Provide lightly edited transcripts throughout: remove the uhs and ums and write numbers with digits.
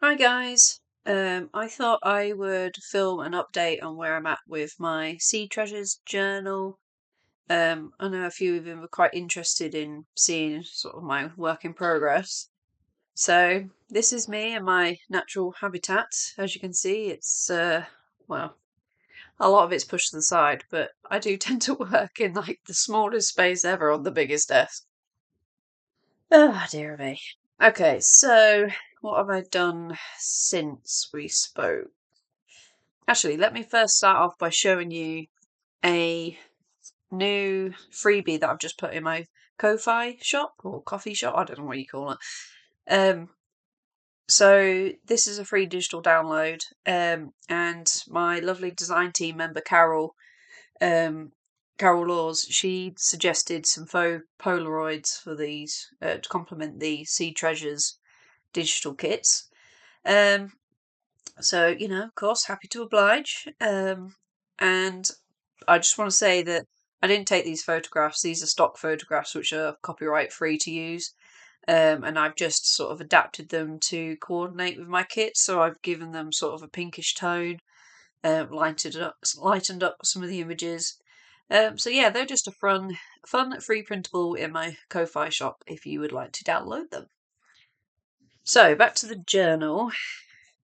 Hi guys. I thought I would film an update on where I'm at with my Sea Treasures journal. I know a few of you were quite interested in seeing sort of my work in progress. So this is me in my natural habitat. As you can see, it's well, a lot of it's pushed to the side, but I do tend to work in like the smallest space ever on the biggest desk. Oh dear me. Okay, so what have I done since we spoke? Actually, let me first start off by showing you a new freebie that I've just put in my Ko-Fi shop or coffee shop. I don't know what you call it. So this is a free digital download, and my lovely design team member Carol Laws, she suggested some faux Polaroids for these to complement the Sea Treasures digital kits. So, of course, happy to oblige. And I just want to say that I didn't take these photographs. These are stock photographs, which are copyright free to use. And I've just sort of adapted them to coordinate with my kit. So I've given them sort of a pinkish tone, lightened up some of the images. So yeah, they're just a fun, free printable in my Ko-Fi shop if you would like to download them. So back to the journal.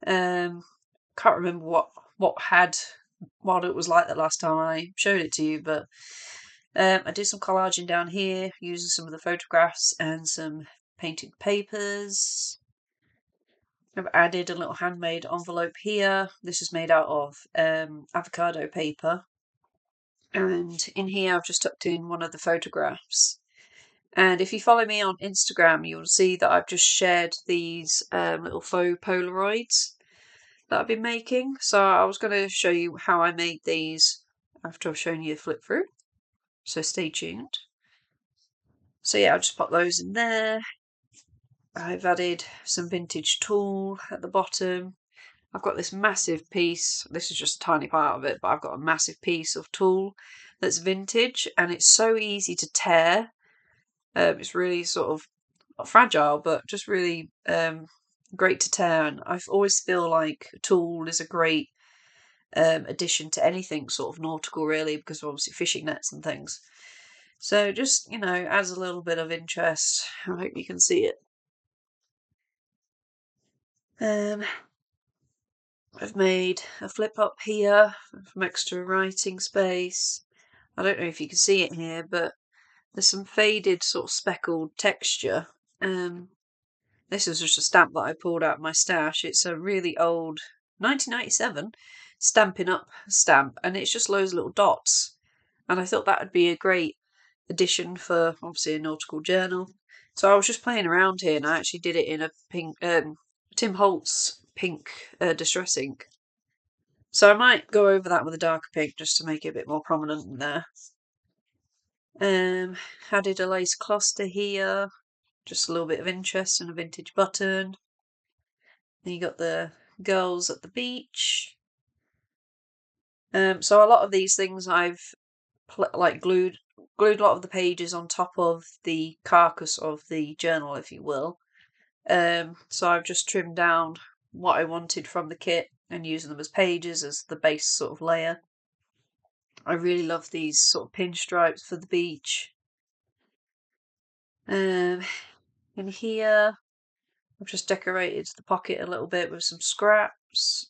Can't remember what it was like the last time I showed it to you, but I did some collaging down here using some of the photographs and some painted papers. I've added a little handmade envelope here. This is made out of avocado paper, and in here I've just tucked in one of the photographs. And if you follow me on Instagram, you'll see that I've just shared these little faux Polaroids that I've been making. So I was going to show you how I made these after I've shown you the flip through. So stay tuned. So yeah, I'll just pop those in there. I've added some vintage tulle at the bottom. I've got this massive piece. This is just a tiny part of it, but I've got a massive piece of tulle that's vintage, and it's so easy to tear. It's really sort of not fragile, but just really great to tear. And I always feel like tulle is a great addition to anything sort of nautical, really, because of obviously fishing nets and things. So just, adds a little bit of interest. I hope you can see it. I've made a flip up here for some extra writing space. I don't know if you can see it here, but there's some faded sort of speckled texture. This is just a stamp that I pulled out of my stash. It's a really old 1997 Stampin' Up stamp, and it's just loads of little dots. And I thought that would be a great addition for obviously a nautical journal. So I was just playing around here, and I actually did it in a pink Tim Holtz pink distress ink. So I might go over that with a darker pink just to make it a bit more prominent in there. Added a lace cluster here, just a little bit of interest and a vintage button. Then you got the girls at the beach. So a lot of these things I've glued a lot of the pages on top of the carcass of the journal, if you will. So I've just trimmed down what I wanted from the kit and using them as pages as the base sort of layer. I really love these sort of pinstripes for the beach. In here, I've just decorated the pocket a little bit with some scraps.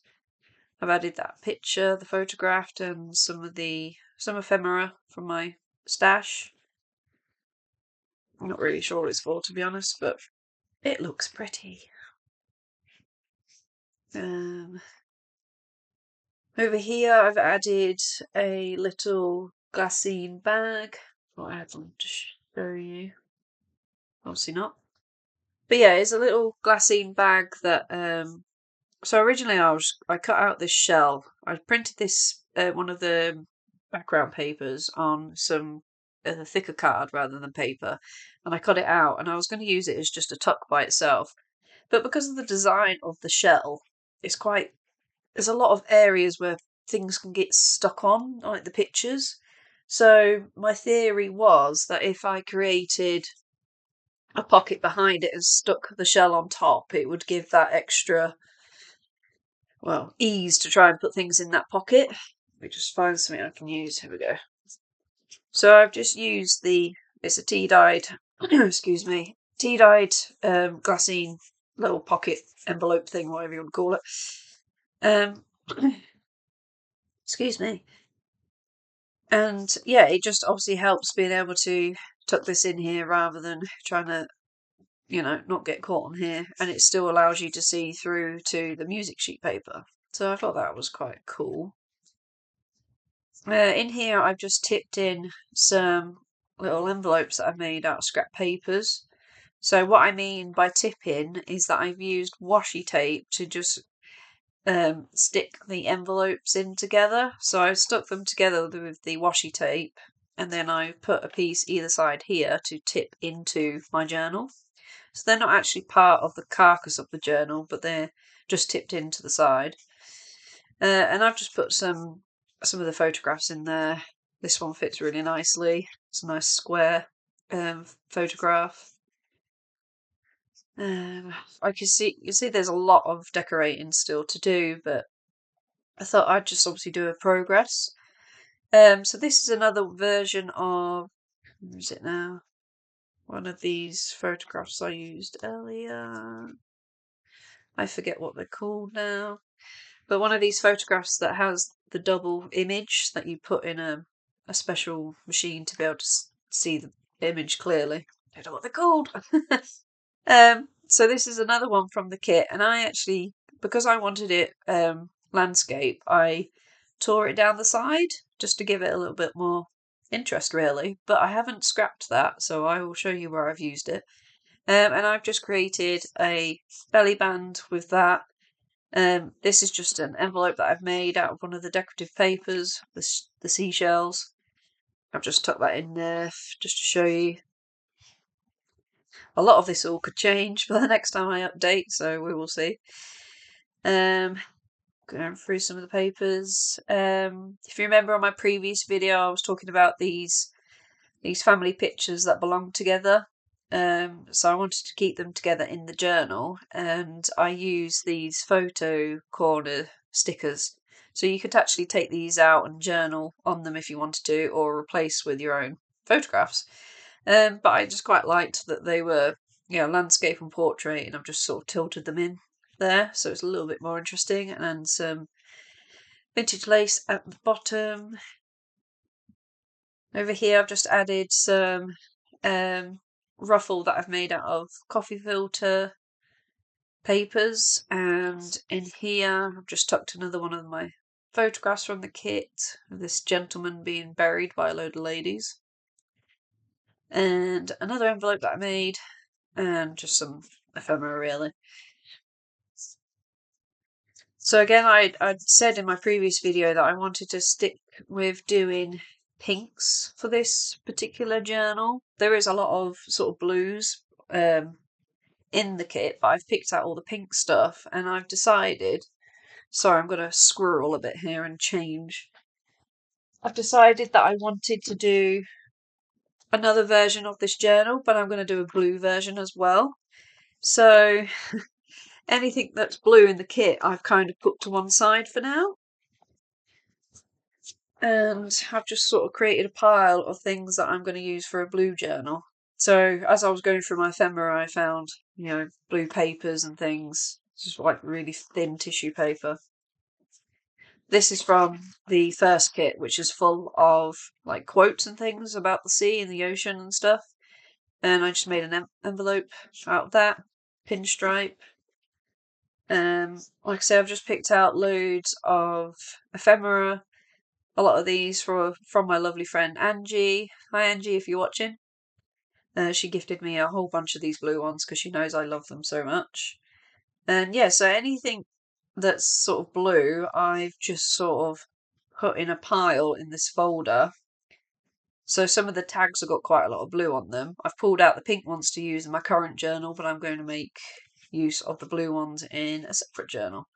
I've added that picture, the photographed, and some ephemera from my stash. I'm not really sure what it's for, to be honest, but it looks pretty. Over here, I've added a little glassine bag. I'll add one to show you. Obviously not. But yeah, it's a little glassine bag that. So originally, I cut out this shell. I printed this one of the background papers on some thicker card rather than paper, and I cut it out. And I was going to use it as just a tuck by itself, but because of the design of the shell, there's a lot of areas where things can get stuck on, like the pictures. So my theory was that if I created a pocket behind it and stuck the shell on top, it would give that extra well, ease to try and put things in that pocket. Let me just find something I can use. Here we go. So I've just used it's a tea-dyed, excuse me, tea-dyed glassine little pocket envelope thing, whatever you want to call it. Excuse me. And yeah, it just obviously helps being able to tuck this in here rather than trying to, not get caught on here. And it still allows you to see through to the music sheet paper. So I thought that was quite cool. In here, I've just tipped in some little envelopes that I've made out of scrap papers. So what I mean by tipping is that I've used washi tape to just stick the envelopes in together. So I stuck them together with the washi tape, and then I put a piece either side here to tip into my journal. So they're not actually part of the carcass of the journal, but they're just tipped into the side. And I've just put some of the photographs in there. This one fits really nicely. It's a nice square photograph. You can see there's a lot of decorating still to do, but I thought I'd just obviously do a progress. So this is another version of, where is it now? One of these photographs I used earlier. I forget what they're called now. But one of these photographs that has the double image that you put in a special machine to be able to see the image clearly. I don't know what they're called. So this is another one from the kit, and I actually, because I wanted it landscape, I tore it down the side just to give it a little bit more interest, really. But I haven't scrapped that, so I will show you where I've used it. And I've just created a belly band with that. This is just an envelope that I've made out of one of the decorative papers, the seashells. I've just tucked that in there just to show you. A lot of this all could change for the next time I update, so we will see. Going through some of the papers. If you remember on my previous video, I was talking about these family pictures that belong together. So I wanted to keep them together in the journal, and I use these photo corner stickers. So you could actually take these out and journal on them if you wanted to, or replace with your own photographs. But I just quite liked that they were, landscape and portrait, and I've just sort of tilted them in there, so it's a little bit more interesting. And some vintage lace at the bottom. Over here, I've just added some ruffle that I've made out of coffee filter papers, and in here I've just tucked another one of my photographs from the kit of this gentleman being buried by a load of ladies, and another envelope that I made, and just some ephemera, really. So again, I'd said in my previous video that I wanted to stick with doing pinks for this particular journal. There is a lot of sort of blues in the kit, but I've picked out all the pink stuff, and I've decided, sorry, I'm going to squirrel a bit here and change. I've decided that I wanted to do another version of this journal, but I'm going to do a blue version as well. So anything that's blue in the kit I've kind of put to one side for now. And I've just sort of created a pile of things that I'm going to use for a blue journal. So as I was going through my ephemera, I found, blue papers and things, just like really thin tissue paper. This is from the first kit, which is full of like quotes and things about the sea and the ocean and stuff. And I just made an envelope out of that, pinstripe. Like I say, I've just picked out loads of ephemera. A lot of these from my lovely friend Angie. Hi Angie, if you're watching. She gifted me a whole bunch of these blue ones because she knows I love them so much. And yeah, so anything that's sort of blue, I've just sort of put in a pile in this folder. So some of the tags have got quite a lot of blue on them. I've pulled out the pink ones to use in my current journal, but I'm going to make use of the blue ones in a separate journal.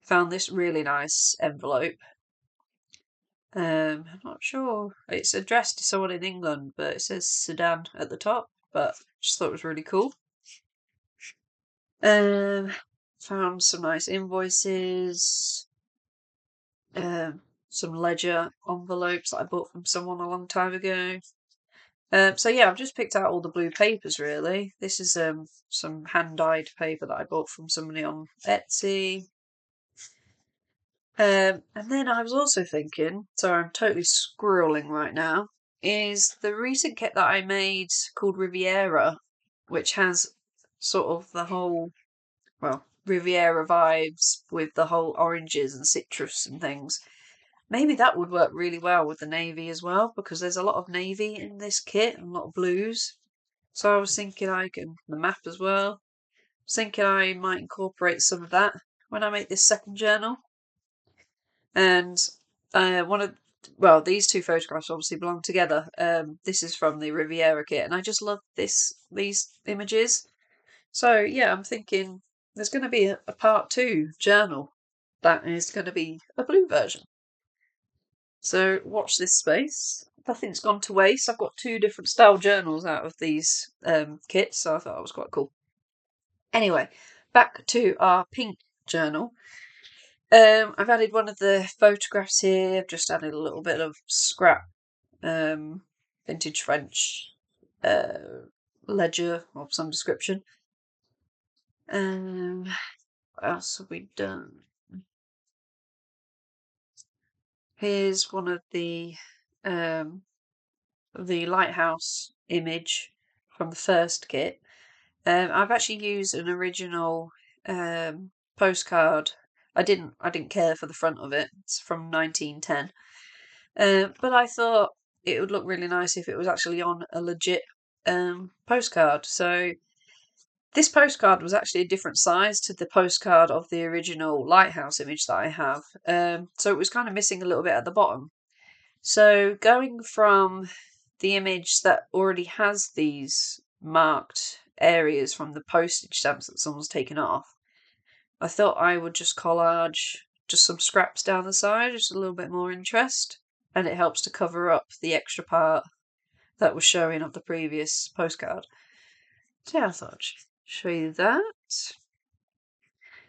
Found this really nice envelope. I'm not sure. It's addressed to someone in England, but it says Sudan at the top. But just thought it was really cool. Found some nice invoices, some ledger envelopes that I bought from someone a long time ago. So yeah, I've just picked out all the blue papers really. This is some hand-dyed paper that I bought from somebody on Etsy. And then I was also thinking, so I'm totally scrolling right now, is the recent kit that I made called Riviera, which has sort of the whole, well, Riviera vibes with the whole oranges and citrus and things. Maybe that would work really well with the navy as well, because there's a lot of navy in this kit and a lot of blues. So I was thinking the map as well. I was thinking I might incorporate some of that when I make this second journal. And these two photographs obviously belong together. This is from the Riviera kit, and I just love these images. So yeah, I'm thinking there's going to be a part 2 journal that is going to be a blue version. So watch this space. Nothing's gone to waste. I've got 2 different style journals out of these kits, so I thought that was quite cool. Anyway, back to our pink journal. I've added one of the photographs here. I've just added a little bit of scrap vintage French ledger of some description. What else have we done? Here's one of the lighthouse image from the first kit. I've actually used an original postcard. I didn't care for the front of it. It's from 1910. But I thought it would look really nice if it was actually on a legit postcard. So this postcard was actually a different size to the postcard of the original lighthouse image that I have. So it was kind of missing a little bit at the bottom. So going from the image that already has these marked areas from the postage stamps that someone's taken off, I thought I would just collage just some scraps down the side, just a little bit more interest, and it helps to cover up the extra part that was showing of the previous postcard. So yeah, I thought I'd show you that.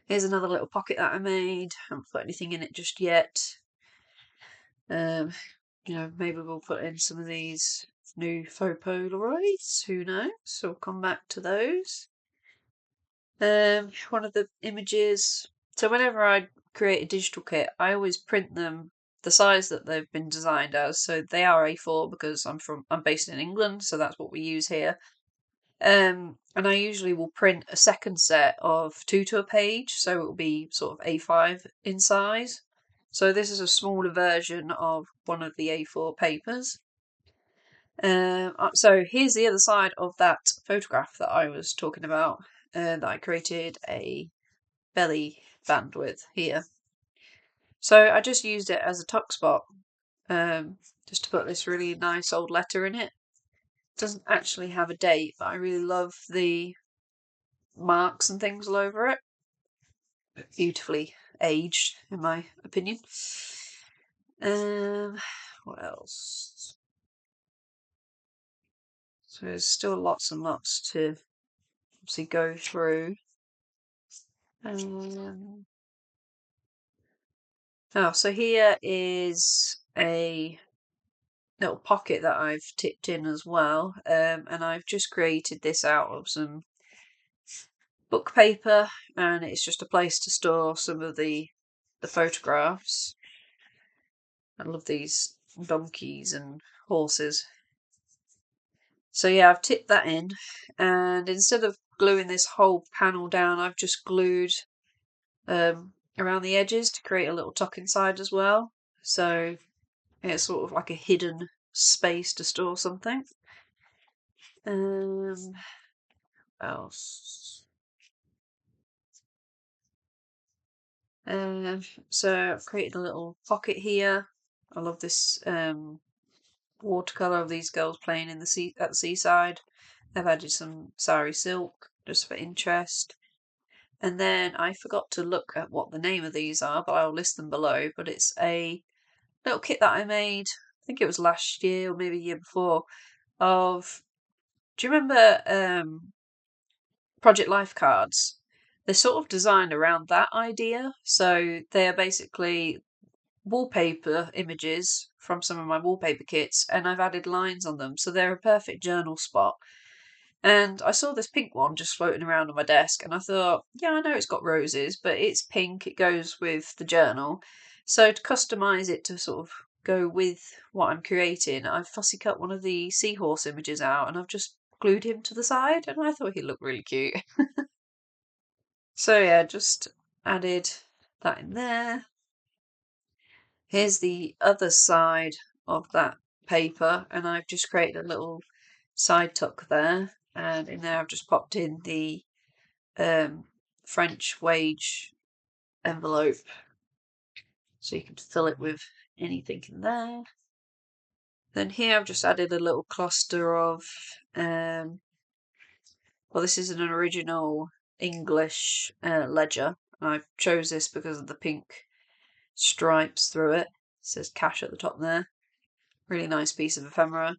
Here's another little pocket that I made. I haven't put anything in it just yet. Maybe we'll put in some of these new faux Polaroids, who knows? So we'll come back to those. One of the images. So whenever I create a digital kit, I always print them the size that they've been designed as. So they are A4 because I'm based in England, so that's what we use here. And I usually will print a second set of 2 to a page, so it will be sort of A5 in size. So this is a smaller version of one of the A4 papers. So here's the other side of that photograph that I was talking about, that I created a belly band with here. So I just used it as a tuck spot, just to put this really nice old letter in it. It doesn't actually have a date, but I really love the marks and things all over it. Beautifully aged, in my opinion. What else? So there's still lots and lots to obviously go through. So here is a little pocket that I've tipped in as well, and I've just created this out of some book paper, and it's just a place to store some of the photographs. I love these donkeys and horses. So yeah, I've tipped that in, and instead of gluing this whole panel down, I've just glued around the edges to create a little tuck inside as well. So it's sort of like a hidden space to store something. What else? So I've created a little pocket here. I love this watercolor of these girls playing in the sea at the seaside. I've added some sari silk just for interest. And then I forgot to look at what the name of these are, but I'll list them below. But it's a little kit that I made, I think it was last year or maybe a year before, do you remember Project Life cards? they're sort of designed around that idea. So they are basically wallpaper images from some of my wallpaper kits, and I've added lines on them, so they're a perfect journal spot. And I saw this pink one just floating around on my desk, and I thought, yeah, I know it's got roses, but it's pink, it goes with the journal. So to customise it to sort of go with what I'm creating, I've fussy cut one of the seahorse images out, and I've just glued him to the side, and I thought he looked really cute. So yeah, just added that in there. Here's the other side of that paper, and I've just created a little side tuck there, and in there I've just popped in the French wage envelope, so you can fill it with anything in there. Then here I've just added a little cluster of, well, this is an original English ledger. I chose this because of the pink stripes through it. It says cash at the top there. Really nice piece of ephemera.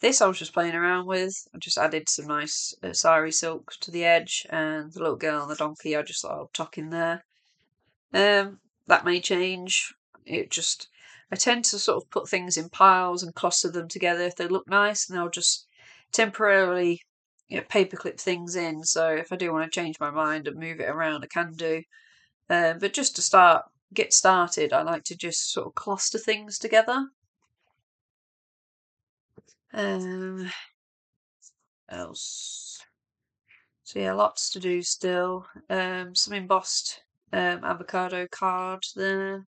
This I was just playing around with. I just added some nice sari silk to the edge, and the little girl on the donkey I just thought I'll tuck in there. That may change. I tend to sort of put things in piles and cluster them together if they look nice, and I'll just temporarily paperclip things in. So if I do want to change my mind and move it around, I can do. But just to get started, I like to just sort of cluster things together. Else? So yeah, lots to do still. Some embossed avocado card there.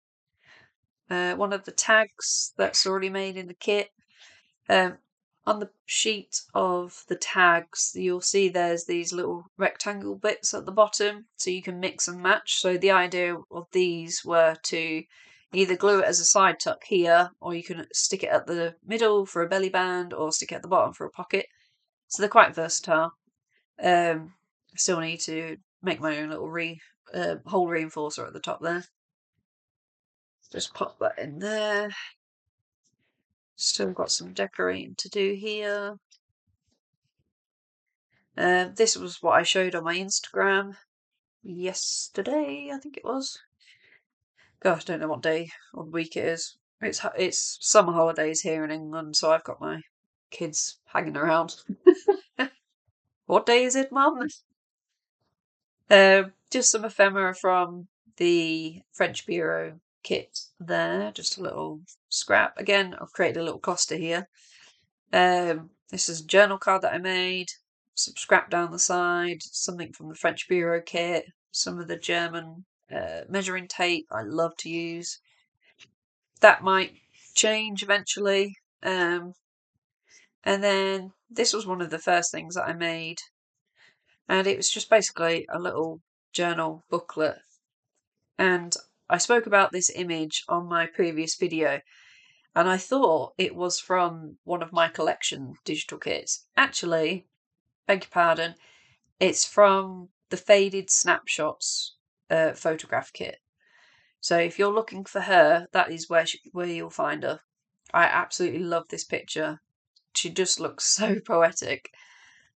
One of the tags that's already made in the kit. On the sheet of the tags, you'll see there's these little rectangle bits at the bottom, so you can mix and match. So the idea of these were to either glue it as a side tuck here, or you can stick it at the middle for a belly band, or stick it at the bottom for a pocket. So they're quite versatile. I still need to make my own little hole reinforcer at the top there. Just pop that in there. Still got some decorating to do here. This was what I showed on my Instagram yesterday, I think it was. Gosh, I don't know what day of the week it is. It's summer holidays here in England, so I've got my kids hanging around. What day is it, Mum? Just some ephemera from the French Bureau kit there. Just a little scrap. Again, I've created a little cluster here. This is a journal card that I made. Some scrap down the side. Something from the French Bureau kit. Some of the German measuring tape I love to use. That might change eventually. And then this was one of the first things that I made. And it was just basically a little journal booklet. And I spoke about this image on my previous video, and I thought it was from one of my collection digital kits. Actually, beg your pardon, it's from the Faded Snapshots photograph kit. So if you're looking for her, that is where you'll find her. I absolutely love this picture. She just looks so poetic.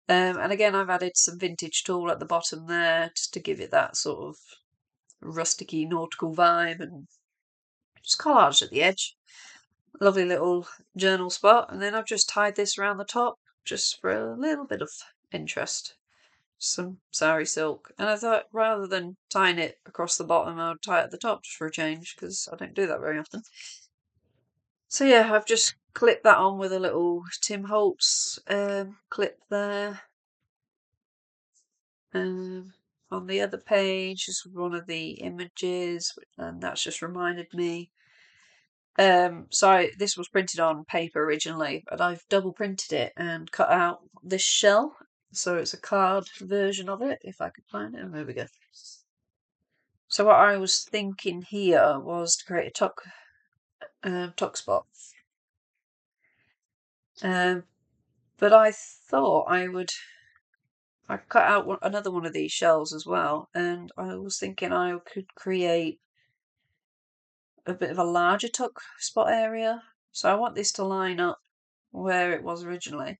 And again, I've added some vintage tulle at the bottom there, just to give it that sort of rusticy nautical vibe, and just collage at the edge. Lovely little journal spot. And then I've just tied this around the top just for a little bit of interest. Some sari silk. And I thought rather than tying it across the bottom, I would tie it at the top just for a change, because I don't do that very often. So yeah, I've just clipped that on with a little Tim Holtz clip there. On the other page is one of the images, and that's just reminded me. So this was printed on paper originally, but I've double printed it and cut out this shell. So it's a card version of it, if I could find it. Oh, there we go. So what I was thinking here was to create a tuck spot. But I thought I cut out another one of these shells as well, and I was thinking I could create a bit of a larger tuck spot area. So I want this to line up where it was originally.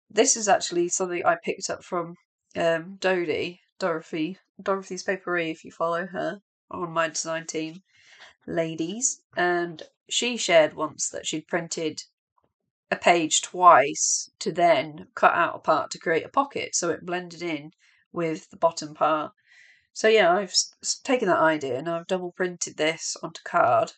This is actually something I picked up from Dodie. Dorothy's Papery, if you follow her on my design team, ladies. And she shared once that she'd printed a page twice to then cut out a part to create a pocket, so it blended in with the bottom part. So yeah, I've taken that idea and I've double printed this onto card.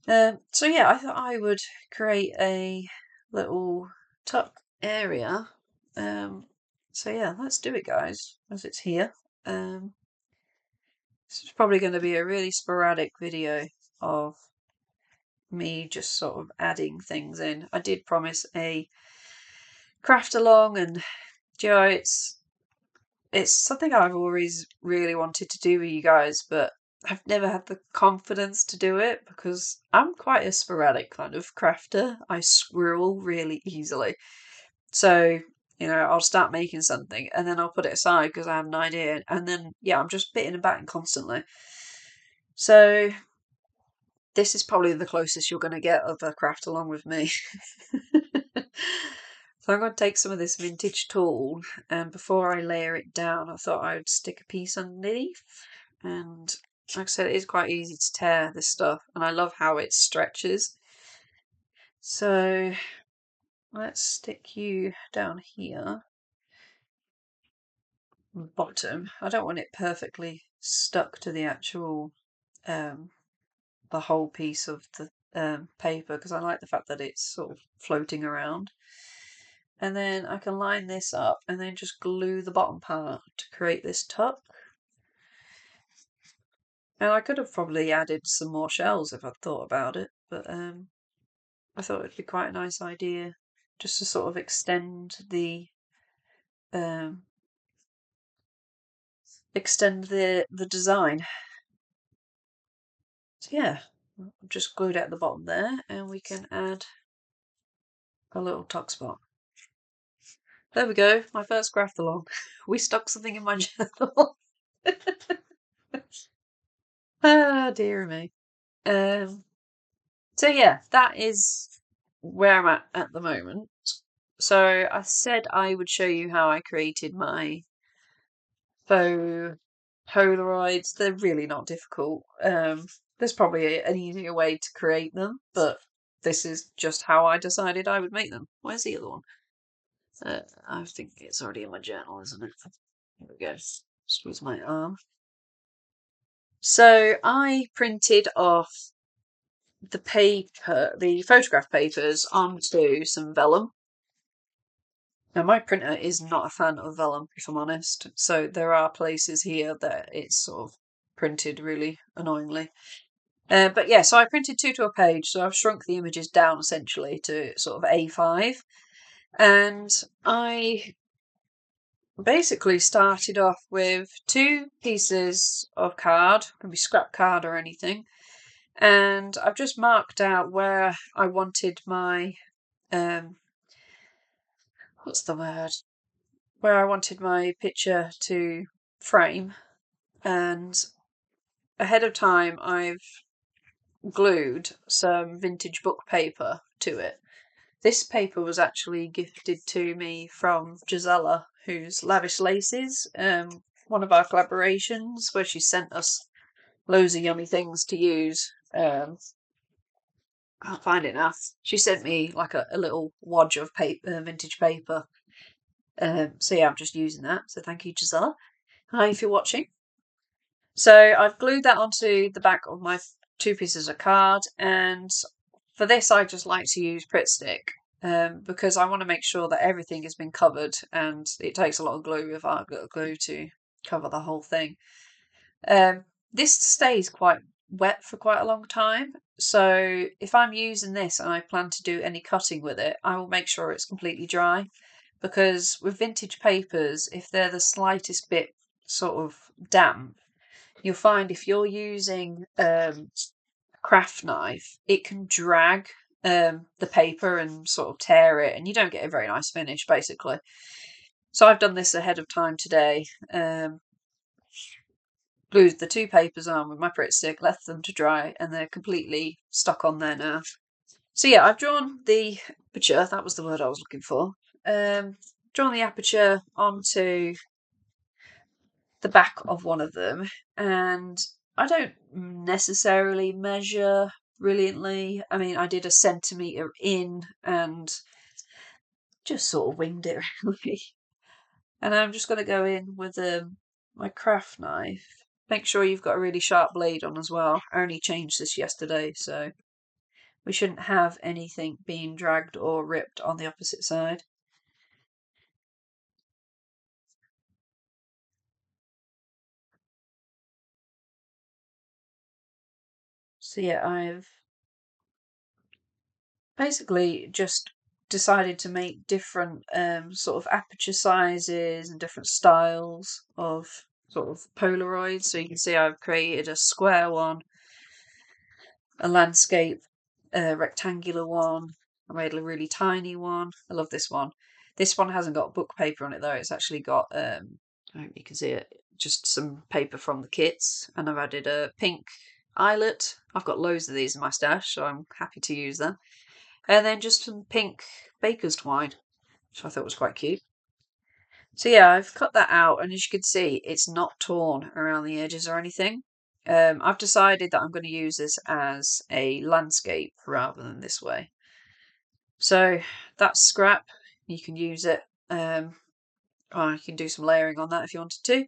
So yeah, I thought I would create a little tuck area. So yeah, let's do it, guys, as it's here. This is probably going to be a really sporadic video of me just sort of adding things in. I did promise a craft along, and you know, it's something I've always really wanted to do with you guys, but I've never had the confidence to do it because I'm quite a sporadic kind of crafter. I squirrel really easily. So, you know, I'll start making something and then I'll put it aside because I have an idea, and then yeah, I'm just bitting and batting constantly. So this is probably the closest you're going to get of a craft along with me. So I'm going to take some of this vintage tulle, and before I layer it down, I thought I would stick a piece underneath. And like I said, it is quite easy to tear this stuff, and I love how it stretches. So let's stick you down here, bottom. I don't want it perfectly stuck to the actual, the whole piece of the paper, because I like the fact that it's sort of floating around. And then I can line this up and then just glue the bottom part to create this tuck. And I could have probably added some more shells if I'd thought about it, but I thought it'd be quite a nice idea just to sort of extend the design. So yeah, I've just glued it at the bottom there, and we can add a little tuck spot. There we go, my first craft along. We stuck something in my journal. Ah, dear me. So yeah, that is where I'm at the moment. So I said I would show you how I created my faux Polaroids. They're really not difficult. There's probably an easier way to create them, but this is just how I decided I would make them. Where's the other one? I think it's already in my journal, isn't it? Here we go. Squeeze my arm. So I printed off the paper, the photograph papers, onto some vellum. Now my printer is not a fan of vellum, if I'm honest, so there are places here that it's sort of printed really annoyingly. But yeah, so I printed 2 to a page, so I've shrunk the images down essentially to sort of A5. And I basically started off with 2 pieces of card, can be scrap card or anything, and I've just marked out where I wanted my what's the word? Where I wanted my picture to frame, and ahead of time I've glued some vintage book paper to it. This paper was actually gifted to me from Gisela, who's Lavish Laces, one of our collaborations where she sent us loads of yummy things to use. Can't find it now. She sent me like a little wodge of paper, vintage paper. So yeah, I'm just using that. So thank you, Gisela. Hi, if you're watching. So I've glued that onto the back of my 2 pieces of card, and for this I just like to use Pritt Stick because I want to make sure that everything has been covered, and it takes a lot of glue if I've got glue to cover the whole thing. This stays quite wet for quite a long time, so if I'm using this and I plan to do any cutting with it, I will make sure it's completely dry, because with vintage papers, if they're the slightest bit sort of damp, you'll find if you're using a craft knife, it can drag the paper and sort of tear it, and you don't get a very nice finish, basically. So I've done this ahead of time today. Glued the 2 papers on with my Pritt Stick, left them to dry, and they're completely stuck on there now. So yeah, I've drawn the aperture, that was the word I was looking for. Drawn the aperture onto the back of one of them, and I don't necessarily measure brilliantly. I mean, I did a centimetre in and just sort of winged it really. And I'm just going to go in with my craft knife. Make sure you've got a really sharp blade on as well. I only changed this yesterday, so we shouldn't have anything being dragged or ripped on the opposite side. So yeah, I've basically just decided to make different sort of aperture sizes and different styles of sort of Polaroids. So you can see I've created a square one, a landscape, a rectangular one. I made a really tiny one. I love this one. This one hasn't got book paper on it though. It's actually got I hope you can see it, just some paper from the kits, and I've added a pink eyelet. I've got loads of these in my stash, so I'm happy to use them. And then just some pink baker's twine, which I thought was quite cute. So yeah, I've cut that out, and as you can see, it's not torn around the edges or anything. I've decided that I'm going to use this as a landscape rather than this way. So that's scrap. You can use it, or you can do some layering on that if you wanted to.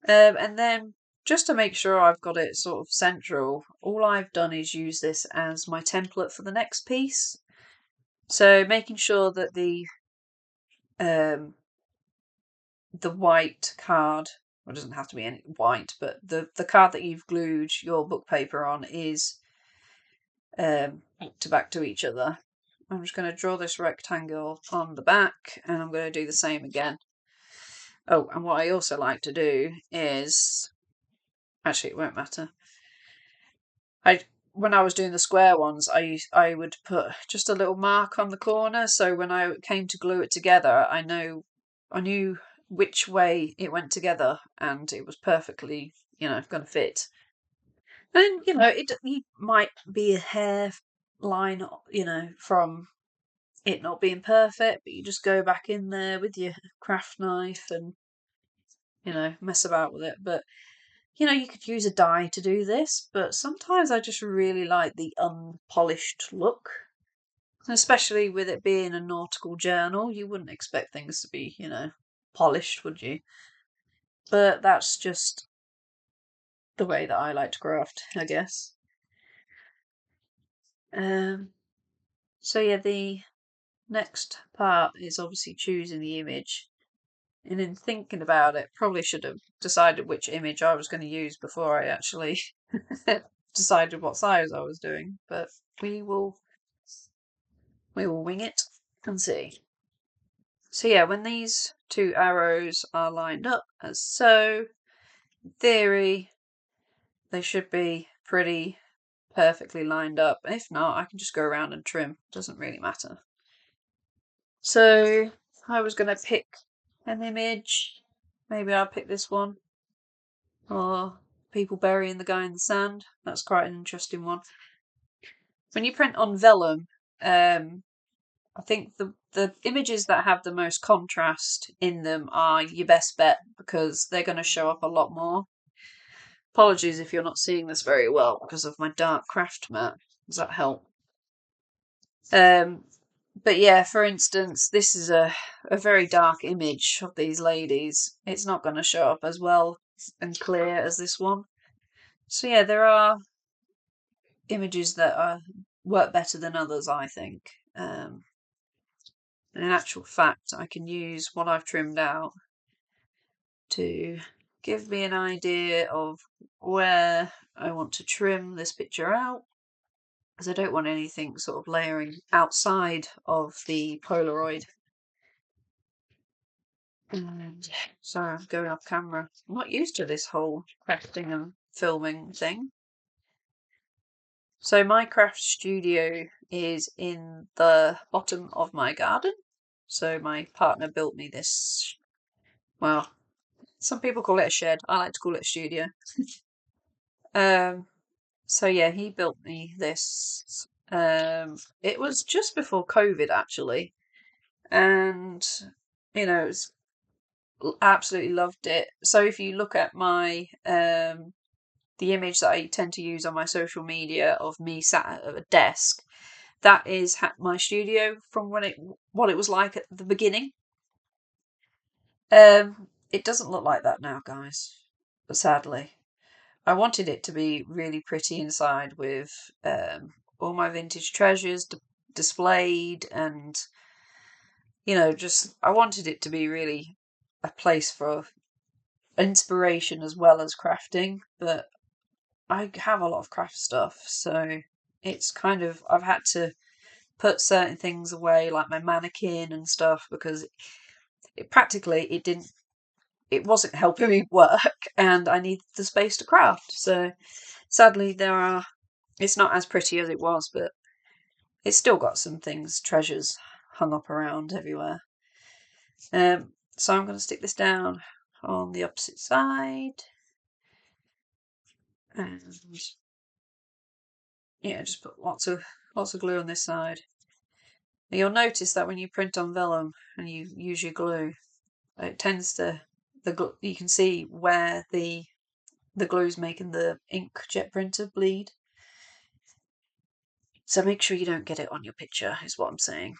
And then just to make sure I've got it sort of central, all I've done is use this as my template for the next piece. So making sure that the white card, well, it doesn't have to be any white, but the card that you've glued your book paper on is back to back to each other. I'm just going to draw this rectangle on the back, and I'm going to do the same again. Oh, and what I also like to do is, actually it won't matter. When I was doing the square ones, I would put just a little mark on the corner, so when I came to glue it together, I knew which way it went together, and it was perfectly, going to fit. And it might be a hair line, from it not being perfect, but you just go back in there with your craft knife and mess about with it. But you could use a die to do this, but sometimes I just really like the unpolished look. Especially with it being a nautical journal, you wouldn't expect things to be, polished, would you? But that's just the way that I like to craft, I guess. So yeah, the next part is obviously choosing the image. And in thinking about it, probably should have decided which image I was going to use before I actually decided what size I was doing. But we will wing it and see. So yeah, when these two arrows are lined up as so, in theory, they should be pretty perfectly lined up. If not, I can just go around and trim. Doesn't really matter. So I was going to pick an image. Maybe I'll pick this one. Or people burying the guy in the sand. That's quite an interesting one. When you print on vellum, I think the images that have the most contrast in them are your best bet because they're going to show up a lot more. Apologies if you're not seeing this very well because of my dark craft mat. Does that help? But yeah, for instance, this is a very dark image of these ladies. It's not going to show up as well and clear as this one. So yeah, there are images that work better than others, I think. And in actual fact, I can use what I've trimmed out to give me an idea of where I want to trim this picture out, because I don't want anything sort of layering outside of the Polaroid. And sorry, I'm going off camera. I'm not used to this whole crafting and filming thing. So my craft studio is in the bottom of my garden. So my partner built me this, well, some people call it a shed. I like to call it a studio. So yeah, he built me this. It was just before COVID actually, and it's absolutely loved it. So if you look at my the image that I tend to use on my social media of me sat at a desk, that is my studio from what it was like at the beginning. It doesn't look like that now, guys, but sadly. I wanted it to be really pretty inside with all my vintage treasures displayed, and just I wanted it to be really a place for inspiration as well as crafting. But I have a lot of craft stuff, so it's kind of I've had to put certain things away, like my mannequin and stuff, because it wasn't helping me work, and I needed the space to craft. So sadly, it's not as pretty as it was, but it's still got some treasures hung up around everywhere. So I'm going to stick this down on the opposite side, and yeah, just put lots of glue on this side. And you'll notice that when you print on vellum and you use your glue, it tends to you can see where the glue's making the inkjet printer bleed. So make sure you don't get it on your picture, is what I'm saying.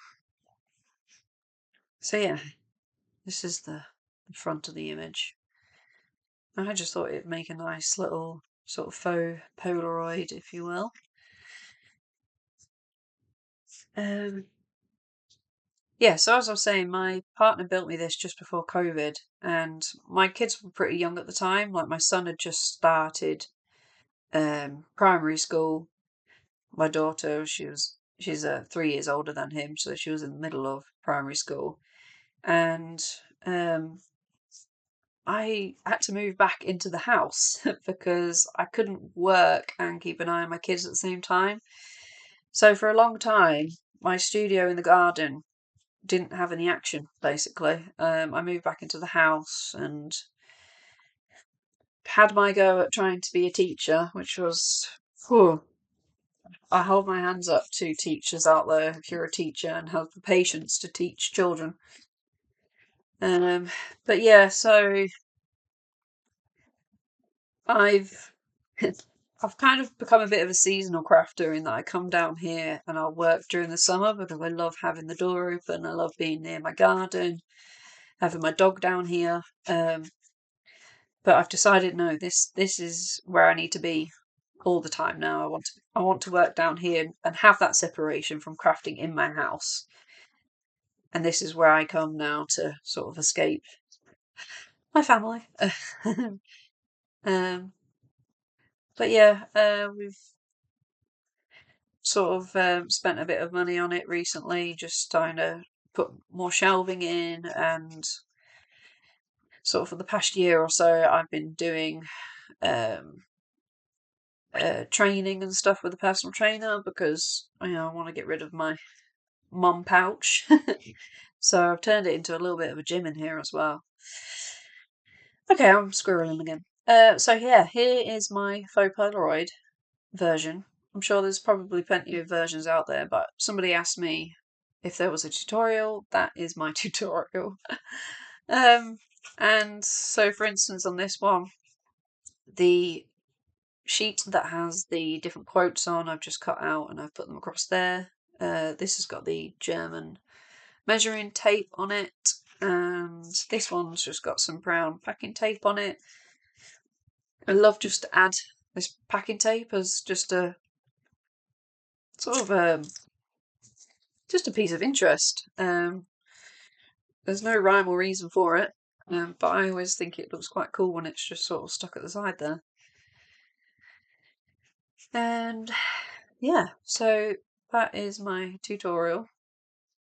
So yeah, this is the front of the image. I just thought it'd make a nice little sort of faux Polaroid, if you will. Yeah, so as I was saying, my partner built me this just before COVID, and my kids were pretty young at the time. Like my son had just started primary school. My daughter, she's 3 years older than him, so she was in the middle of primary school, and I had to move back into the house because I couldn't work and keep an eye on my kids at the same time. So for a long time, my studio in the garden didn't have any action, basically. I moved back into the house and had my go at trying to be a teacher, which was, whew, I hold my hands up to teachers out there if you're a teacher and have the patience to teach children. But yeah, so I've I've kind of become a bit of a seasonal crafter in that I come down here and I'll work during the summer because I love having the door open. I love being near my garden, having my dog down here. But I've decided no, this is where I need to be all the time now. I want to work down here and have that separation from crafting in my house. And this is where I come now to sort of escape my family. But yeah, we've sort of spent a bit of money on it recently, just trying to put more shelving in, and sort of for the past year or so, I've been doing training and stuff with a personal trainer because I want to get rid of my mum pouch. So I've turned it into a little bit of a gym in here as well. Okay, I'm squirreling again. So yeah, here is my faux Polaroid version. I'm sure there's probably plenty of versions out there, but somebody asked me if there was a tutorial. That is my tutorial. And so for instance on this one, the sheet that has the different quotes on, I've just cut out and I've put them across there. This has got the German measuring tape on it, and this one's just got some brown packing tape on it. I love just to add this packing tape as just a sort of just a piece of interest. There's no rhyme or reason for it, but I always think it looks quite cool when it's just sort of stuck at the side there. And yeah, so that is my tutorial. I'll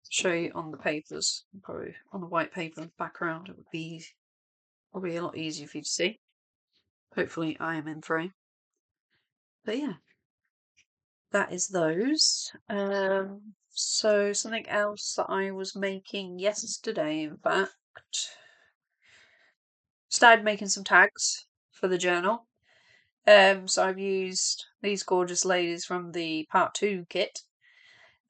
show you on the papers, probably on the white paper background. It would be probably a lot easier for you to see. Hopefully I am in frame. But yeah, that is those. So something else that I was making yesterday, in fact, started making some tags for the journal. So I've used these gorgeous ladies from the Part 2 kit,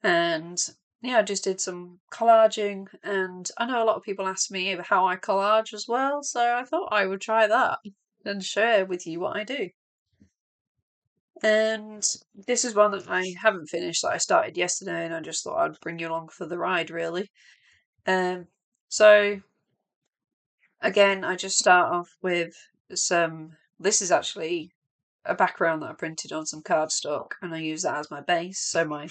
and yeah, I just did some collaging, and I know a lot of people ask me how I collage as well, so I thought I would try that and share with you what I do. And this is one that I haven't finished that I started yesterday, and I just thought I'd bring you along for the ride, really. Um, so again, I just start off with some. This is actually a background that I printed on some cardstock, and I use that as my base, so my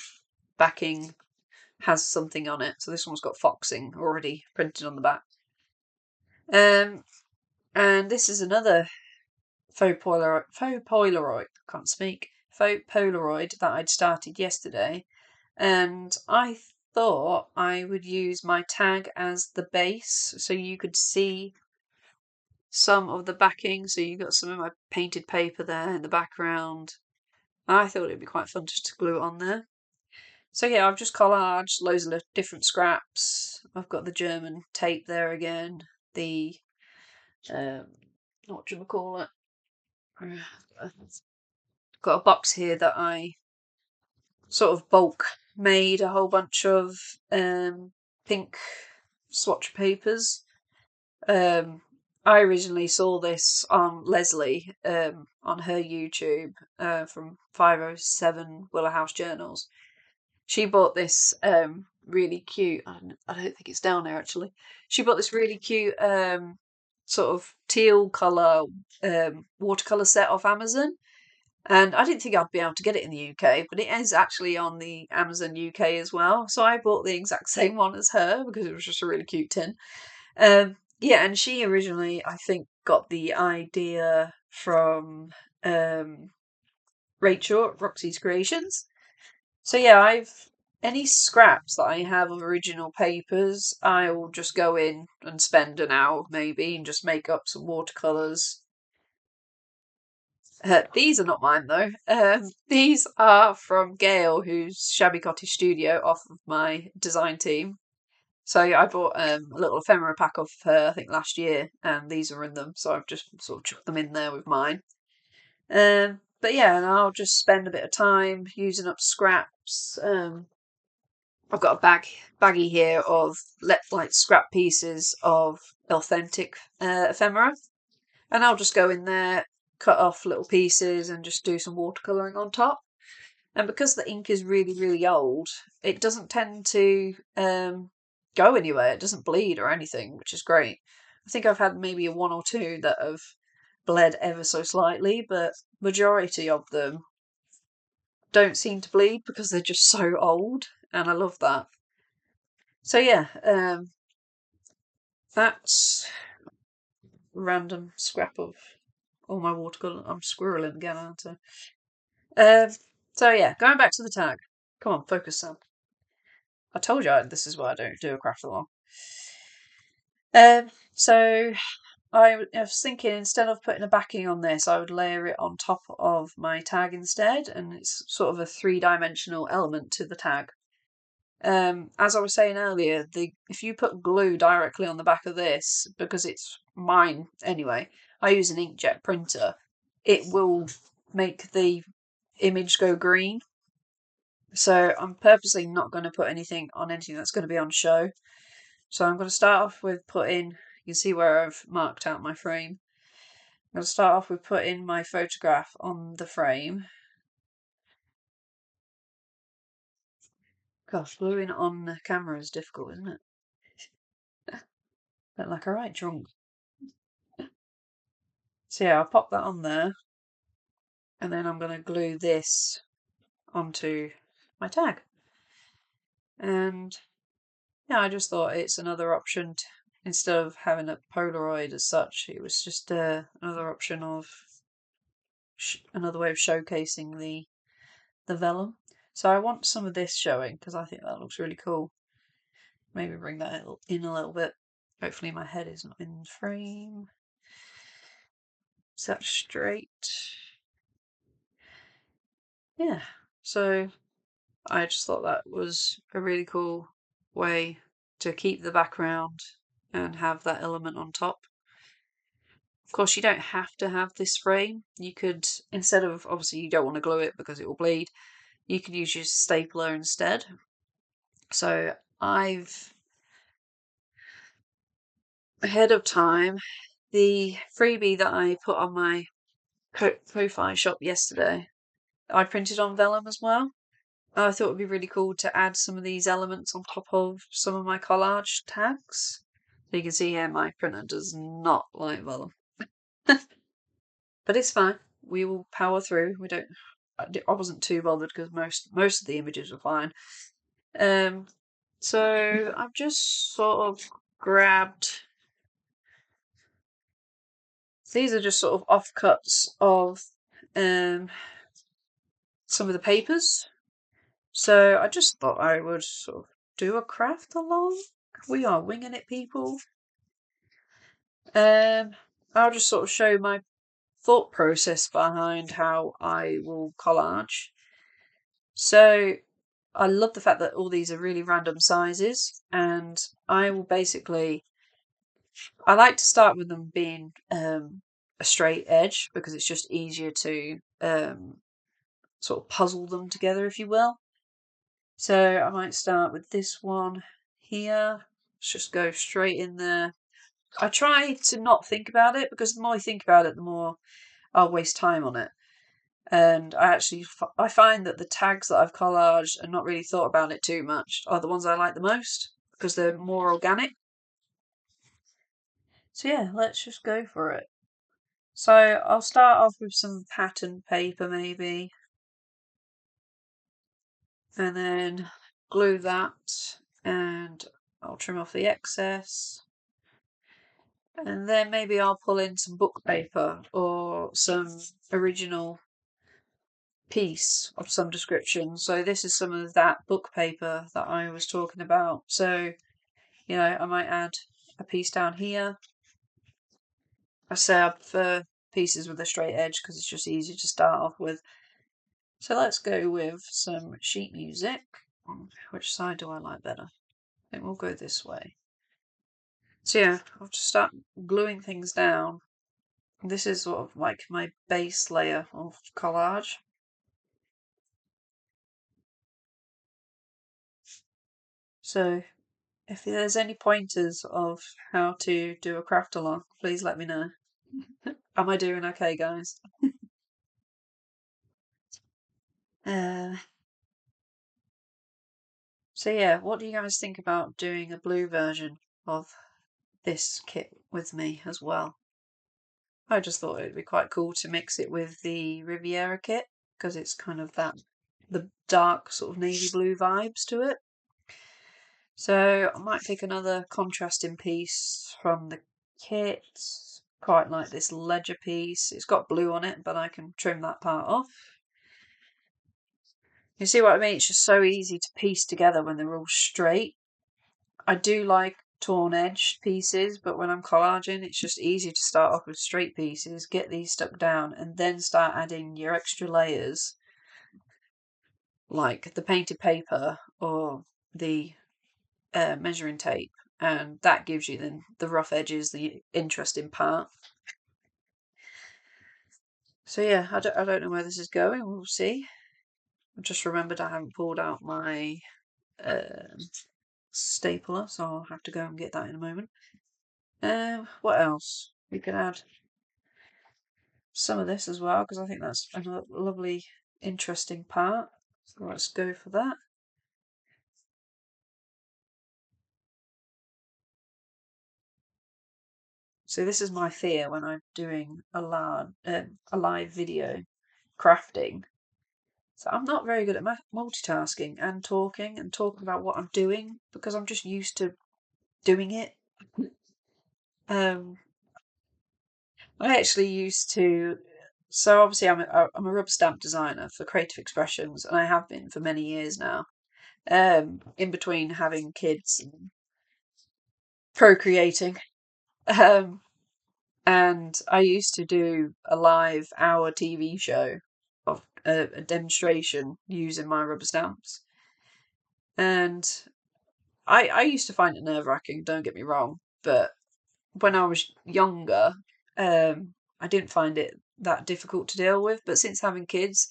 backing has something on it. So this one's got foxing already printed on the back. And this is another faux Polaroid, can't speak, faux Polaroid that I'd started yesterday. And I thought I would use my tag as the base so you could see some of the backing. So you got some of my painted paper there in the background. I thought it'd be quite fun just to glue it on there. So yeah, I've just collaged loads of different scraps. I've got the German tape there again. The what do you call it? Got a box here that I sort of bulk made a whole bunch of pink swatch papers. I originally saw this on Leslie on her YouTube from 507 Willow House Journals. She bought this really cute. I don't think it's down there actually. She bought this really cute sort of teal color watercolor set off Amazon, and I didn't think I'd be able to get it in the UK, but it is actually on the Amazon UK as well. So I bought the exact same one as her because it was just a really cute tin. Yeah, and she originally, I think, got the idea from Rachel at Roxy's Creations. So yeah, any scraps that I have of original papers, I will just go in and spend an hour maybe and just make up some watercolors. These are not mine though. These are from Gail, who's Shabby Cottage Studio, off of my design team. So yeah, I bought a little ephemera pack of her, I think last year, and these are in them. So I've just sort of chucked them in there with mine. But yeah, and I'll just spend a bit of time using up scraps. I've got a baggie here of like scrap pieces of authentic ephemera, and I'll just go in there, cut off little pieces, and just do some watercolouring on top. And because the ink is really, really old, it doesn't tend to go anywhere. It doesn't bleed or anything, which is great. I think I've had maybe a one or two that have bled ever so slightly, but majority of them don't seem to bleed because they're just so old, and I love that. So yeah, that's random scrap of all my watercolour. I'm squirreling again, aren't I? So yeah, going back to the tag. Come on, focus, Sam. I told you this is why I don't do a craft along. So I was thinking instead of putting a backing on this, I would layer it on top of my tag instead, and it's sort of a three-dimensional element to the tag. As I was saying earlier, if you put glue directly on the back of this, because it's mine anyway, I use an inkjet printer, it will make the image go green. So I'm purposely not going to put anything on anything that's going to be on show. So I'm going to start off with putting, you can see where I've marked out my frame. I'm going to start off with putting my photograph on the frame. Gosh, gluing on the camera is difficult, isn't it? Look like a right drunk. So yeah, I'll pop that on there. And then I'm going to glue this onto my tag. And yeah, I just thought it's another option instead of having a Polaroid as such. It was just another option of another way of showcasing the vellum. So I want some of this showing because I think that looks really cool. Maybe bring that in a little bit. Hopefully my head is not in frame. Is that straight? Yeah. So I just thought that was a really cool way to keep the background and have that element on top. Of course, you don't have to have this frame. You could, instead of, obviously you don't want to glue it because it will bleed, you could use your stapler instead. So I've, ahead of time, the freebie that I put on my Ko-Fi shop yesterday, I printed on vellum as well. I thought it would be really cool to add some of these elements on top of some of my collage tags. So you can see here my printer does not like vellum. But it's fine. We will power through. We don't. I wasn't too bothered because most of the images were fine. So I've just sort of grabbed. These are just sort of offcuts of some of the papers. So I just thought I would sort of do a craft along. We are winging it, people. I'll just sort of show my thought process behind how I will collage. So I love the fact that all these are really random sizes, and I will basically, I like to start with them being a straight edge because it's just easier to sort of puzzle them together, if you will. So I might start with this one here. Let's just go straight in there. I try to not think about it because the more I think about it, the more I'll waste time on it. And I find that the tags that I've collaged and not really thought about it too much are the ones I like the most because they're more organic. So yeah, let's just go for it. So I'll start off with some pattern paper maybe, and then glue that, and I'll trim off the excess. And then maybe I'll pull in some book paper or some original piece of some description. So this is some of that book paper that I was talking about. So, you know, I might add a piece down here. I say I prefer pieces with a straight edge because it's just easier to start off with. So let's go with some sheet music. Which side do I like better? I think we'll go this way. So yeah, I'll just start gluing things down. This is sort of like my base layer of collage. So if there's any pointers of how to do a craft along, please let me know. Am I doing okay, guys? Uh, so yeah, what do you guys think about doing a blue version of this kit with me as well? I just thought it'd be quite cool to mix it with the Riviera kit because it's kind of the dark sort of navy blue vibes to it. So I might pick another contrasting piece from the kit. Quite like this ledger piece. It's got blue on it, but I can trim that part off. You see what I mean? It's just so easy to piece together when they're all straight. I do like torn edge pieces, but when I'm collaging, it's just easy to start off with straight pieces, get these stuck down, and then start adding your extra layers, like the painted paper or the measuring tape, and that gives you then the rough edges, the interesting part. So yeah, I don't know where this is going. We'll see. I just remembered I haven't pulled out my stapler, so I'll have to go and get that in a moment. What else? We can add some of this as well because I think that's a lovely, interesting part. So let's go for that. So this is my fear when I'm doing a live video crafting. So I'm not very good at multitasking and talking about what I'm doing because I'm just used to doing it. Um, I actually used to. So obviously, I'm a rubber stamp designer for Creative Expressions, and I have been for many years now. In between having kids and procreating, um, and I used to do a live hour TV show of a demonstration using my rubber stamps, and I used to find it nerve wracking. Don't get me wrong, but when I was younger, I didn't find it that difficult to deal with. But since having kids,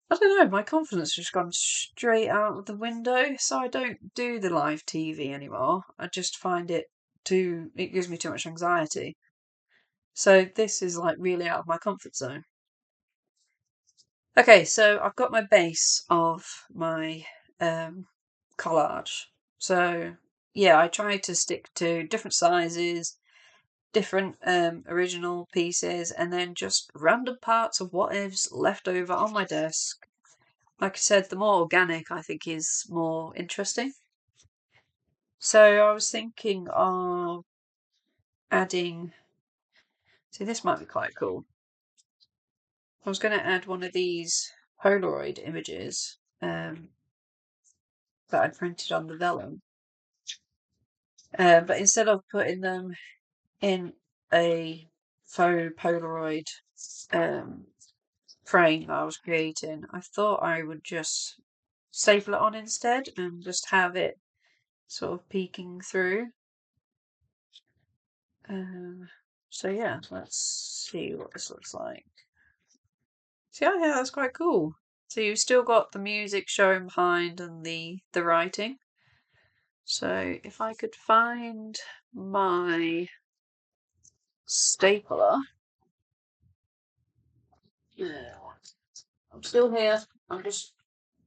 I don't know, my confidence has just gone straight out of the window, so I don't do the live TV anymore. I just find it gives me too much anxiety. So this is like really out of my comfort zone. Okay, so I've got my base of my collage. So yeah, I try to stick to different sizes, different original pieces, and then just random parts of whatever's left over on my desk. Like I said, the more organic I think is more interesting. So I was thinking of adding. See, this might be quite cool. I was going to add one of these Polaroid images that I printed on the vellum. But instead of putting them in a faux Polaroid frame that I was creating, I thought I would just staple it on instead and just have it sort of peeking through. So yeah, let's see what this looks like. So yeah, that's quite cool. So you've still got the music showing behind and the writing. So if I could find my stapler. Yeah. I'm still here. I'm just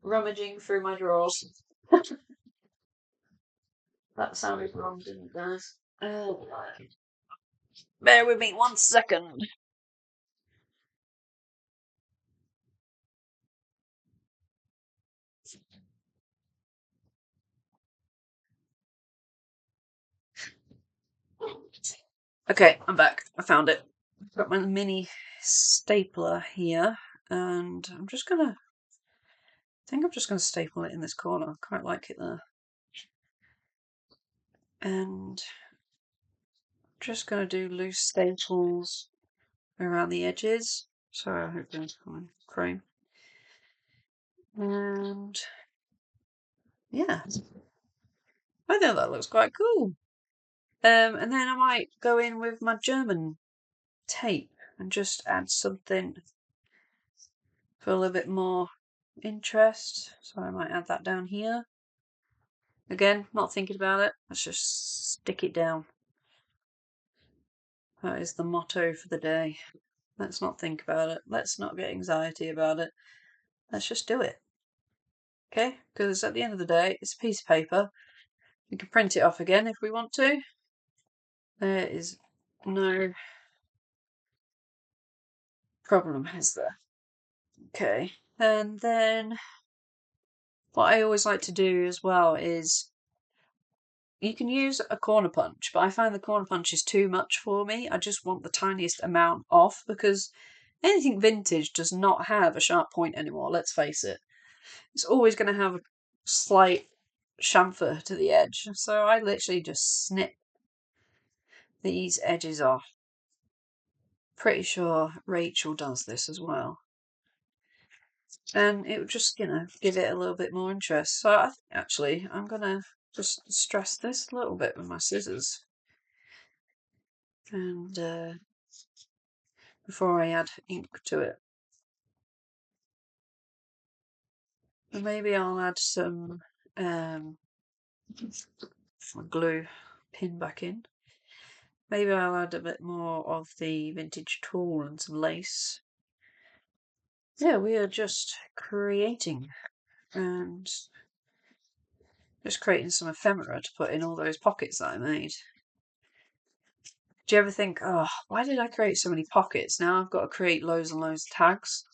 rummaging through my drawers. That sounded wrong, didn't it, guys? Bear with me 1 second. Okay, I'm back. I found it. I've got my mini stapler here, and I think I'm just gonna staple it in this corner. I quite like it there. And I'm just gonna do loose staples around the edges. Sorry, I hope there's frame. And yeah, I think that looks quite cool. And then I might go in with my German tape and just add something for a little bit more interest. So I might add that down here. Again, not thinking about it. Let's just stick it down. That is the motto for the day. Let's not think about it. Let's not get anxiety about it. Let's just do it. Okay? Because at the end of the day, it's a piece of paper. We can print it off again if we want to. There is no problem, is there? Okay. And then what I always like to do as well is you can use a corner punch, but I find the corner punch is too much for me. I just want the tiniest amount off because anything vintage does not have a sharp point anymore, let's face it. It's always going to have a slight chamfer to the edge. So I literally just snip these edges off. Pretty sure Rachel does this as well. And it would just, give it a little bit more interest. So I think actually I'm going to just stress this a little bit with my scissors. And before I add ink to it. And maybe I'll add some glue pin back in. Maybe I'll add a bit more of the vintage tulle and some lace. Yeah, we are just creating and just creating some ephemera to put in all those pockets that I made. Do you ever think, oh, why did I create so many pockets? Now I've got to create loads and loads of tags.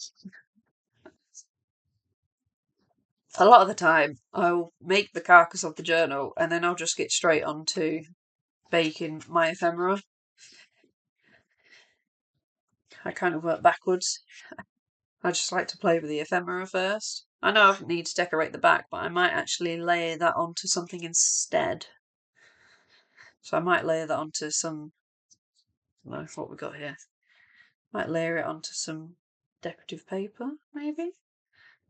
A lot of the time, I'll make the carcass of the journal and then I'll just get straight on to baking my ephemera. I kind of work backwards. I just like to play with the ephemera first. I know I need to decorate the back, but I might actually layer that onto something instead. So I might layer that onto some. No, what we got here. Might layer it onto some decorative paper, maybe.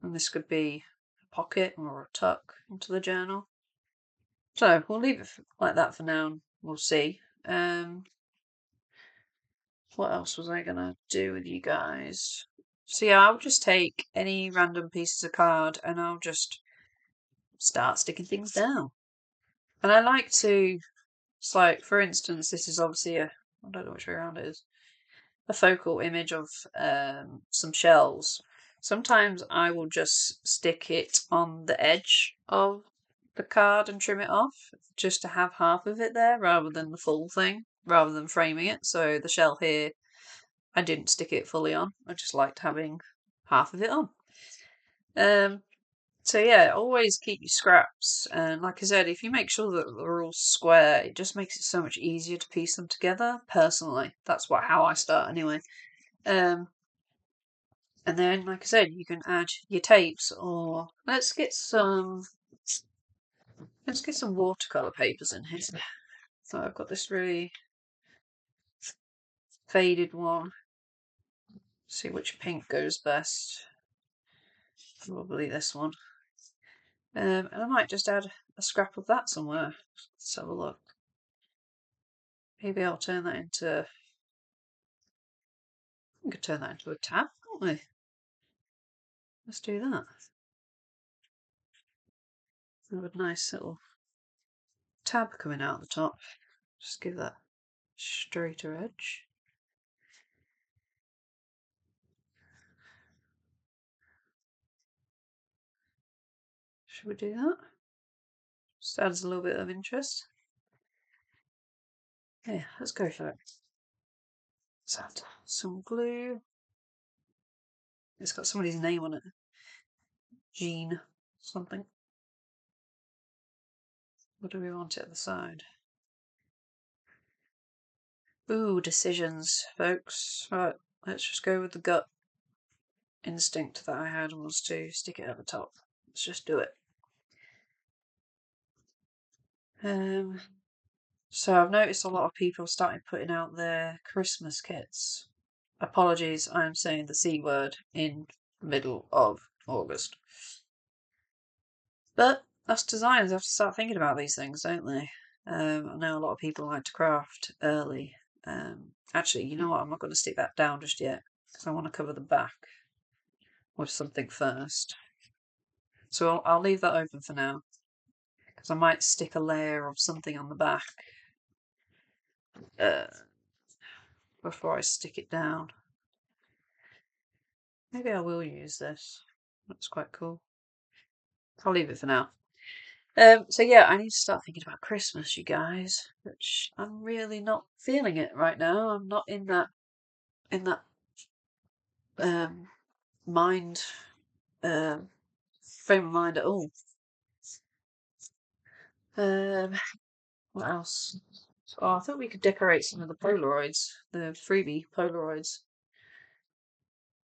And this could be a pocket or a tuck into the journal. So we'll leave it like that for now. And we'll see. What else was I gonna do with you guys? So yeah, I'll just take any random pieces of card and I'll just start sticking things down. And I like to, it's like, for instance, this is obviously I don't know which way around it is, a focal image of some shells. Sometimes I will just stick it on the edge of the card and trim it off, just to have half of it there rather than the full thing, rather than framing it. So the shell here, I didn't stick it fully on. I just liked having half of it on. So yeah, always keep your scraps. And like I said, if you make sure that they're all square, it just makes it so much easier to piece them together. Personally, that's how I start anyway. And then, like I said, you can add your tapes, or let's get some watercolor papers in here. So I've got this really faded one. See which pink goes best. Probably this one. And I might just add a scrap of that somewhere. Let's have a look. Maybe I'll turn that into. We could turn that into a tab, can't we? Let's do that. Have a nice little tab coming out the top. Just give that straighter edge. Should we do that? Just adds a little bit of interest. Yeah, let's go for it. Let's add some glue. It's got somebody's name on it. Jean something. What do we want at the side? Ooh, decisions, folks. Right, let's just go with the gut instinct that I had was to stick it at the top. Let's just do it. So I've noticed a lot of people started putting out their Christmas kits. Apologies, I am saying the C word in the middle of August. But us designers have to start thinking about these things, don't they? I know a lot of people like to craft early. Actually, you know what? I'm not going to stick that down just yet because I want to cover the back with something first. So I'll leave that open for now because I might stick a layer of something on the back before I stick it down. Maybe I will use this. That's quite cool. I'll leave it for now. So yeah, I need to start thinking about Christmas, you guys. Which I'm really not feeling it right now. I'm not in that mind frame of mind at all. What else? Oh, I thought we could decorate some of the Polaroids, the freebie Polaroids.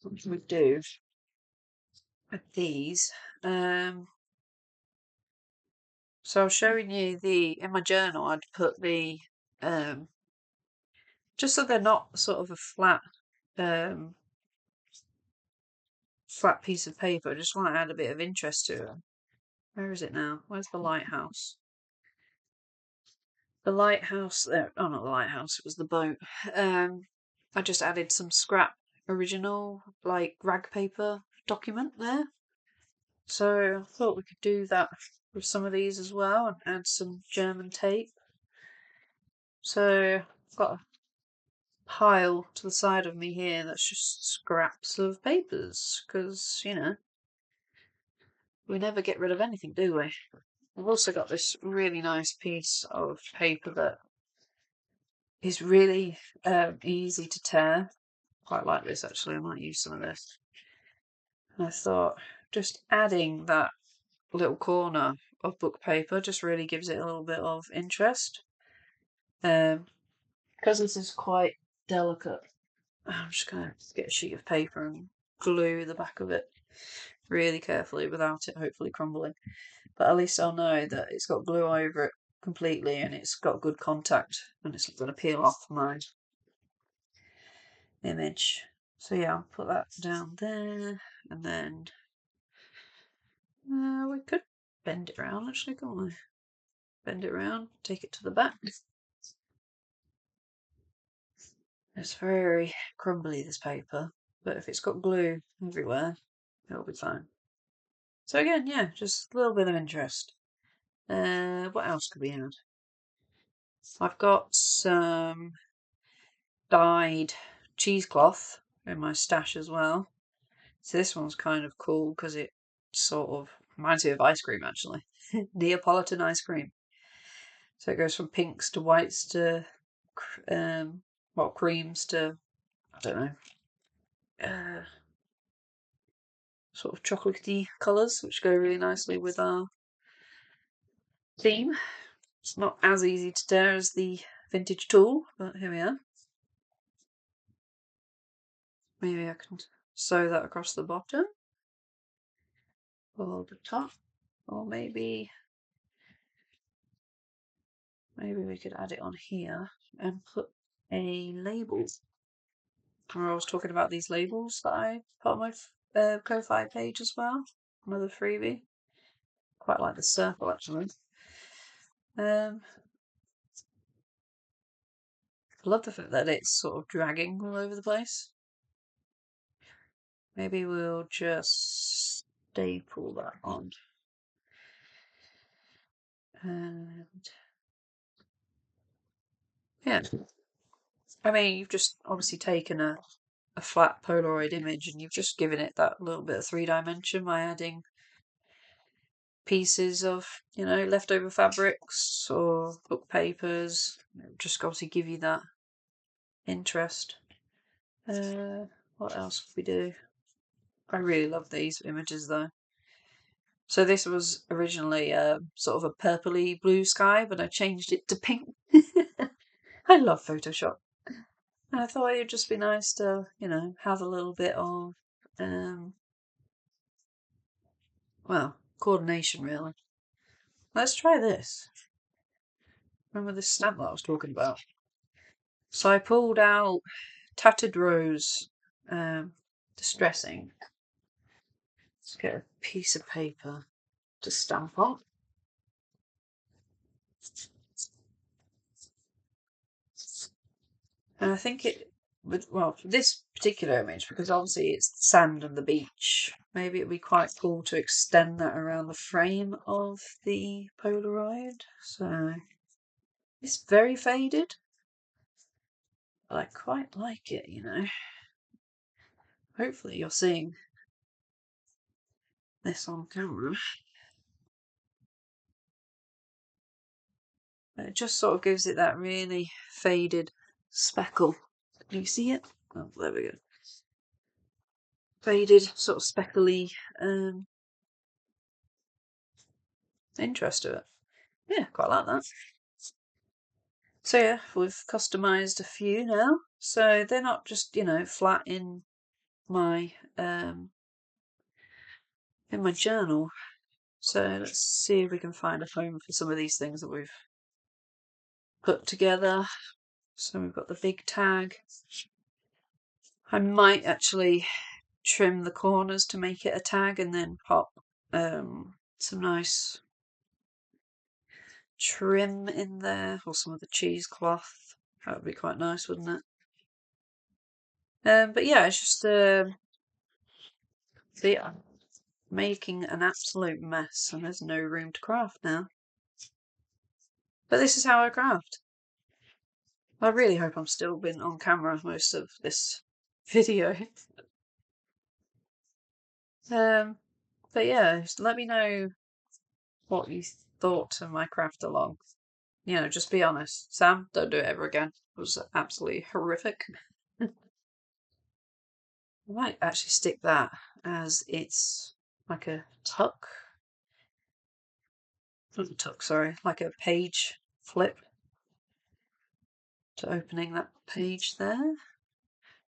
What should we do with these? So I was showing you in my journal, I'd put just so they're not sort of a um, flat piece of paper. I just want to add a bit of interest to them. Where is it now? Where's the lighthouse? The lighthouse there. Oh, not the lighthouse. It was the boat. I just added some scrap original, like rag paper document there. So I thought we could do that with some of these as well and add some German tape. So I've got a pile to the side of me here that's just scraps of papers because, we never get rid of anything, do we? I've also got this really nice piece of paper that is really easy to tear. Quite like this actually, I might use some of this. And I thought just adding that little corner of book paper just really gives it a little bit of interest. Because this is quite delicate, I'm just going to get a sheet of paper and glue the back of it really carefully without it hopefully crumbling. But at least I'll know that it's got glue over it completely and it's got good contact and it's not going to peel off my image. So yeah, I'll put that down there and then we could bend it around actually, can't we? Bend it around, take it to the back. It's very crumbly, this paper. but if it's got glue everywhere, it'll be fine. So again, yeah, just a little bit of interest. What else could we add? I've got some dyed cheesecloth in my stash as well. So this one's kind of cool because it sort of reminds me of ice cream, actually. Neapolitan ice cream. So it goes from pinks to whites to, creams to, I don't know, sort of chocolatey colours, which go really nicely with our theme. It's not as easy to tear as the vintage tool, but here we are. Maybe I can sew that across the bottom or the top, or maybe we could add it on here and put a label. I was talking about these labels that I put on my Ko-Fi page as well. Another freebie. Quite like the circle, actually. I love the fact that it's sort of dragging all over the place. Maybe we'll just staple that on. And yeah, I mean, you've just obviously taken a flat Polaroid image and you've just given it that little bit of 3D by adding pieces of, leftover fabrics or book papers. Just obviously give you that interest. What else could we do? I really love these images though. So this was originally sort of a purpley blue sky, but I changed it to pink. I love Photoshop. I thought it'd just be nice to, have a little bit of, coordination really. Let's try this. Remember this stamp that I was talking about? So I pulled out Tattered Rose Distressing. Let's get a piece of paper to stamp on. And I think for this particular image, because obviously it's sand and the beach, maybe it'd be quite cool to extend that around the frame of the Polaroid. So it's very faded, but I quite like it, Hopefully you're seeing this on camera. It just sort of gives it that really faded speckle. Can you see it? Oh, there we go. Faded, sort of speckly interest to it. Yeah, quite like that. So yeah, we've customised a few now. So they're not just, flat in my journal. So let's see if we can find a home for some of these things that we've put together. So we've got the big tag. I might actually trim the corners to make it a tag and then pop some nice trim in there, or some of the cheesecloth. That would be quite nice, wouldn't it? But yeah, it's just making an absolute mess, and there's no room to craft now. But this is how I craft. I really hope I'm still been on camera most of this video. But yeah, just let me know what you thought of my craft along. Just be honest. Sam, don't do it ever again. It was absolutely horrific. I might actually stick that as it's like a tuck. Not a tuck, sorry. Like a page flip to opening that page there.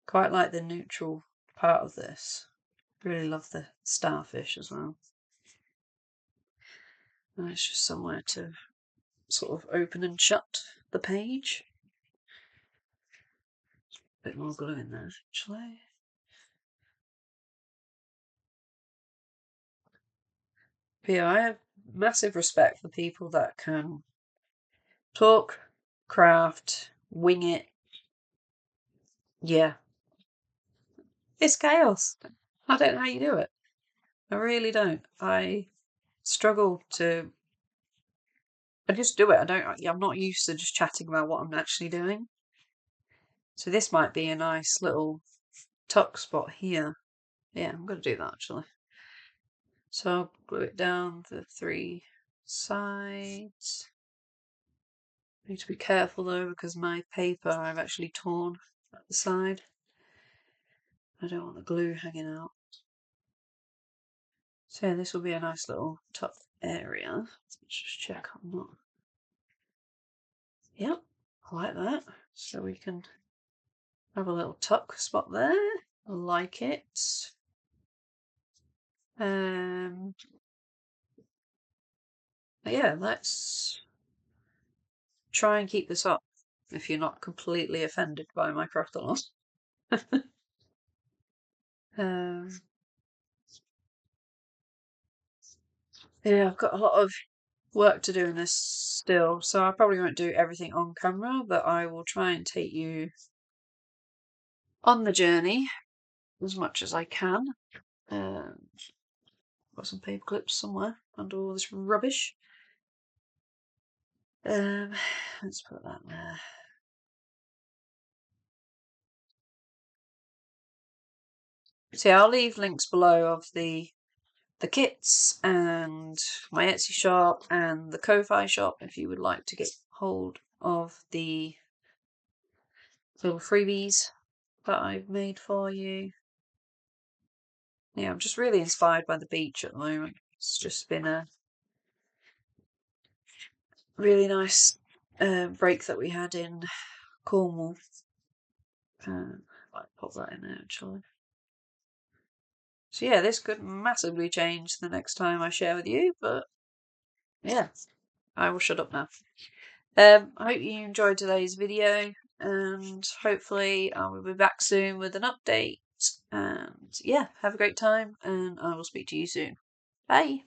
Quite like the neutral part of this. Really love the starfish as well. And it's just somewhere to sort of open and shut the page. A bit more glue in there, actually. But yeah, I have massive respect for people that can talk, craft, wing it. Yeah. It's chaos. I don't know how you do it. I really don't. I struggle to. I just do it. I'm not used to just chatting about what I'm actually doing. So this might be a nice little tuck spot here. Yeah, I'm going to do that actually. So I'll glue it down the 3 sides. I need to be careful though because my paper I've actually torn at the side. I don't want the glue hanging out. So yeah, this will be a nice little tuck area. Let's just check I'm not. Yep, I like that. So we can have a little tuck spot there. I like it. Yeah, let's try and keep this up if you're not completely offended by my crafting loss. Yeah, I've got a lot of work to do in this still, so I probably won't do everything on camera, but I will try and take you on the journey as much as I can. Got some paper clips somewhere under all this rubbish. Let's put that there. So yeah, I'll leave links below of the kits and my Etsy shop and the Ko-Fi shop if you would like to get hold of the little freebies that I've made for you. Yeah, I'm just really inspired by the beach at the moment. It's just been a really nice break that we had in Cornwall. I'll pop that in there actually. So yeah, this could massively change the next time I share with you, but yeah, I will shut up now. I hope you enjoyed today's video, and hopefully I will be back soon with an update. And yeah, have a great time, and I will speak to you soon. Bye!